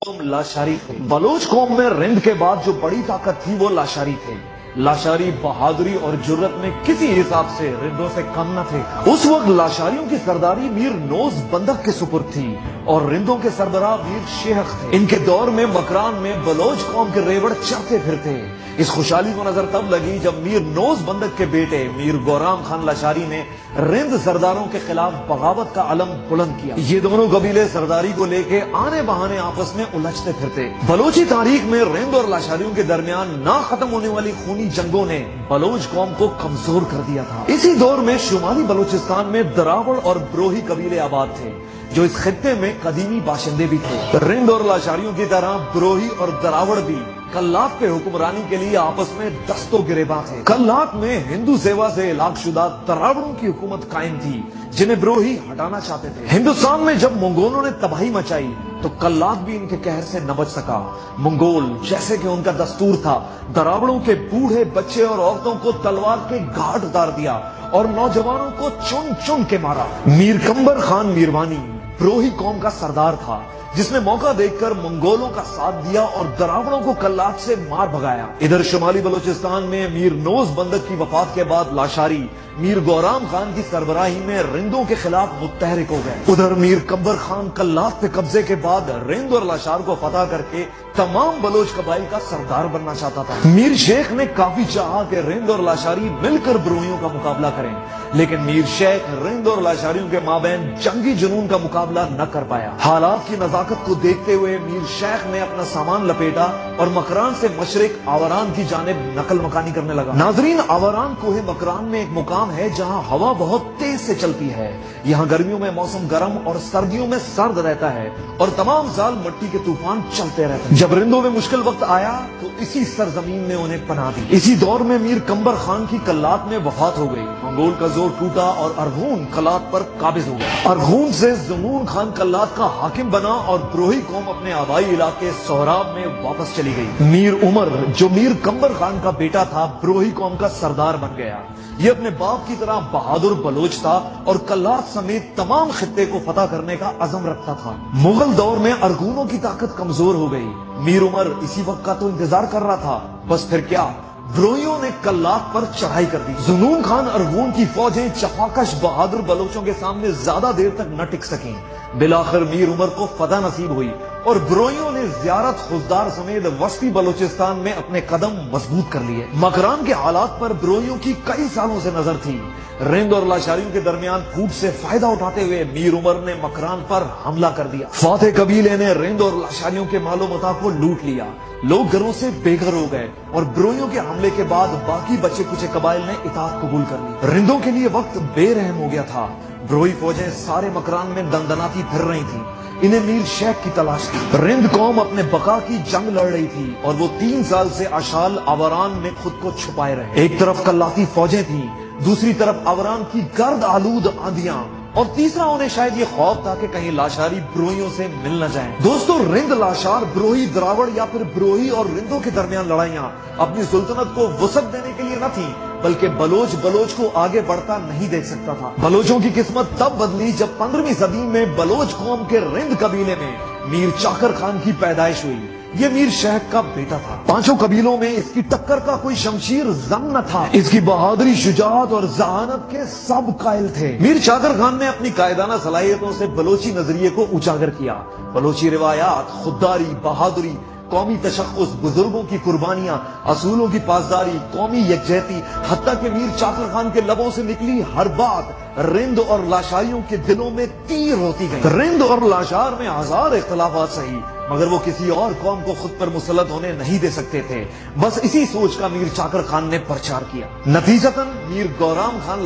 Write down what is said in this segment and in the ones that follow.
قوم لاشاری تھے۔ بلوچ قوم میں رند کے بعد جو بڑی طاقت تھی وہ لاشاری تھے۔ لاشاری بہادری اور جرت میں کسی حساب سے رندوں سے کم نہ تھے۔ اس وقت لاشاریوں کی سرداری میر نوز بندک کے سپرد تھی اور رندوں کے سربراہ میر شیخ تھے۔ ان کے دور میں مکران میں بلوچ قوم کے ریوڑ چڑھتے پھرتے۔ اس خوشحالی کو نظر تب لگی جب میر نوز بندک کے بیٹے میر گورام خان لاشاری نے رند سرداروں کے خلاف بغاوت کا علم بلند کیا۔ یہ دونوں قبیلے سرداری کو لے کے آنے بہانے آپس میں الجھتے پھرتے۔ بلوچی تاریخ میں رند اور لاشاریوں کے درمیان نہ ختم ہونے والی خونی جنگوں نے بلوچ قوم کو کمزور کر دیا تھا۔ اسی دور میں شمالی بلوچستان میں دراوڑ اور بروہی قبیلے آباد تھے جو اس خطے میں قدیمی باشندے بھی تھے۔ رند اور لاشاریوں کی طرح بروہی اور دراوڑ بھی کلات پہ حکمرانی کے لیے آپس میں دست و گریباں تھے۔ کلات میں ہندو سیوا سے ہلاک شدہ دراوڑوں کی حکومت قائم تھی جنہیں بروہی ہٹانا چاہتے تھے۔ ہندوستان میں جب منگولوں نے تباہی مچائی تو کلات بھی ان کے قہر سے نہ بچ سکا۔ منگول جیسے کہ ان کا دستور تھا دراوڑوں کے بوڑھے بچے اور عورتوں کو تلوار کے گھاٹ اتار دیا اور نوجوانوں کو چن چن کے مارا۔ میر کمبر خان میروانی بروہی قوم کا سردار تھا جس نے موقع دیکھ کر منگولوں کا ساتھ دیا اور دراوڑوں کو کلات سے مار بھگایا۔ ادھر شمالی بلوچستان میں میر نوز بندک کی وفات کے بعد لاشاری میر گورام خان کی سربراہی میں رندوں کے خلاف متحرک ہو گئے۔ ادھر میر کمبر خان کلات پہ قبضے کے بعد رند اور لاشار کو فتح کر کے تمام بلوچ قبائل کا سردار بننا چاہتا تھا۔ میر شیخ نے کافی چاہا کہ رند اور لاشاری مل کر بروہیوں کا مقابلہ کریں، لیکن میر شیخ رند اور لاشاریوں کے مابین جنگی جنون کا مقابلہ نہ کر پایا۔ حالات کی نزاکت کو دیکھتے ہوئے میر شیخ نے اپنا سامان لپیٹا اور مکران سے مشرق آوران کی جانب نقل مکانی کرنے لگا۔ ناظرین، آوران کوہ مکران میں ایک مقام ہے جہاں ہوا بہت تیز سے چلتی ہے۔ یہاں گرمیوں میں موسم گرم اور سردیوں میں سرد رہتا ہے اور تمام سال مٹی کے طوفان چلتے رہتے ہیں۔ جب رندوں میں مشکل وقت آیا تو اسی سرزمین نے انہیں پناہ دی۔ اسی دور میں میر کمبر خان کی کلات میں وفات ہو گئی۔ منگول کا زور ٹوٹا اور ارغون کلات پر قابض ہو گیا۔ ارغون سے زنون خان کلات کا حاکم بنا اور بروہی قوم اپنے آبائی علاقے سہراب میں واپس چلی گئی۔ میر عمر جو میر کمبر خان کا بیٹا تھا بروہی قوم کا سردار بن گیا۔ یہ اپنے باپ کی طرح بہادر بلوچ تھا اور کلات سمیت تمام خطے کو فتح کرنے کا عزم رکھتا تھا۔ مغل دور میں ارغونوں کی طاقت کمزور ہو گئی۔ میر عمر اسی وقت کا تو انتظار کر رہا تھا، بس پھر کیا، بروہیوں نے کلات پر چڑھائی کر دی۔ زنون خان ارغون کی فوجیں چپاکش بہادر بلوچوں کے سامنے زیادہ دیر تک نہ ٹک سکیں۔ بالآخر میر عمر کو فتح نصیب ہوئی اور بروہیوں نے زیارت خزدار سمیت وسطی بلوچستان میں اپنے قدم مضبوط کر لیے۔ مکران کے حالات پر بروہیوں کی کئی سالوں سے نظر تھی۔ رند اور لاشاریوں کے درمیان پھوٹ سے فائدہ اٹھاتے ہوئے میر عمر نے مکران پر حملہ کر دیا۔ فاتح قبیلے نے رند اور لاشاریوں کے مال و متاع کو لوٹ لیا۔ لوگ گھروں سے بے گھر ہو گئے اور بروہیوں کے حملے کے بعد باقی بچے کچے قبائل نے اطاعت قبول کر لی۔ رندوں کے لیے وقت بے رحم ہو گیا تھا۔ بروہی فوجیں سارے مکران میں دندناتی پھر رہی تھیں۔ انہیں میر شیخ کی تلاش تھی۔ رند قوم اپنے بقا کی جنگ لڑ رہی تھی اور وہ 3 سال سے اشال آوران میں خود کو چھپائے رہے۔ ایک طرف کلاتی فوجیں تھیں، دوسری طرف آوران کی گرد آلود آندیاں، اور تیسرا انہیں شاید یہ خوف تھا کہ کہیں لاشاری بروہیوں سے مل نہ جائیں۔ دوستو، رند لاشار بروہی دراوڑ یا پھر بروہی اور رندوں کے درمیان لڑائیاں اپنی سلطنت کو وسعت دینے کے لیے نہ تھیں، بلکہ بلوچ کو آگے بڑھتا نہیں دیکھ سکتا تھا۔ بلوچوں کی قسمت تب بدلی جب 15ویں صدی میں بلوچ قوم کے رند قبیلے میں میر چاکر خان کی پیدائش ہوئی۔ یہ میر شیخ کا بیٹا تھا۔ 5 قبیلوں میں اس کی ٹکر کا کوئی شمشیر زن نہ تھا۔ اس کی بہادری، شجاعت اور ذہانت کے سب قائل تھے۔ میر چاکر خان نے اپنی قائدانہ صلاحیتوں سے بلوچی نظریے کو اجاگر کیا۔ بلوچی روایات، خودداری، بہادری، قومی تشخص، بزرگوں کی قربانیاں، اصولوں کی پاسداری، قومی یکجہتی، حتیٰ کہ میر چاکر خان کے لبوں سے نکلی ہر بات رند اور لاشاریوں کے دلوں میں تیر ہوتی گئی۔ رند اور لاشار میں 1000 اختلافات سہی، مگر وہ کسی اور قوم کو خود پر مسلط ہونے نہیں دے سکتے تھے۔ بس اسی سوچ کا میر چاکر خان نے پرچار کیا۔ نتیجتاً میر گورام خان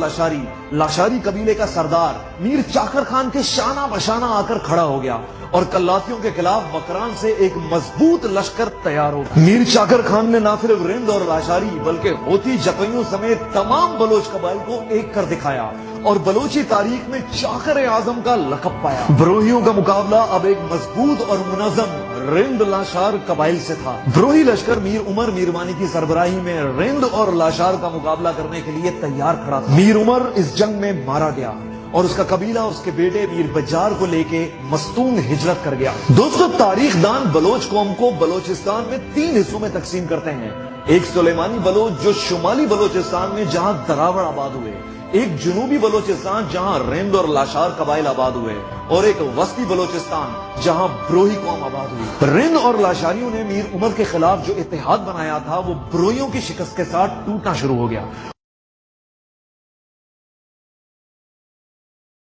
لاشاری قبیلے کا سردار میر چاکر خان کے شانہ بشانہ آ کر کھڑا ہو گیا اور کلاتیوں کے خلاف مکران سے ایک مضبوط لشکر تیار ہو گیا۔ میر چاکر خان نے نہ صرف رند اور لاشاری بلکہ ہوتی جتوئیوں سمیت تمام بلوچ قبائل کو ایک کر دکھایا اور بلوچی تاریخ میں چاکر اعظم کا لقب پایا۔ بروہیوں کا مقابلہ اب ایک مضبوط اور منظم رند لاشار قبائل سے تھا۔ بروہی لشکر میر عمر میروانی کی سربراہی میں رند اور لاشار کا مقابلہ کرنے کے لیے تیار کھڑا تھا۔ میر عمر اس جنگ میں مارا گیا اور اس کا قبیلہ اس کے بیٹے میر بجار کو لے کے مستونگ ہجرت کر گیا۔ دوستو، تاریخ دان بلوچ قوم کو بلوچستان میں 3 حصوں میں تقسیم کرتے ہیں۔ ایک سلیمانی بلوچ جو شمالی بلوچستان میں جہاں دراوڑ آباد ہوئے، ایک جنوبی بلوچستان جہاں رند اور لاشار قبائل آباد ہوئے، اور ایک وسطی بلوچستان جہاں بروہی قوم آباد ہوئی۔ رند اور لاشاریوں نے میر عمر کے خلاف جو اتحاد بنایا تھا وہ بروہیوں کی شکست کے ساتھ ٹوٹنا شروع ہو گیا۔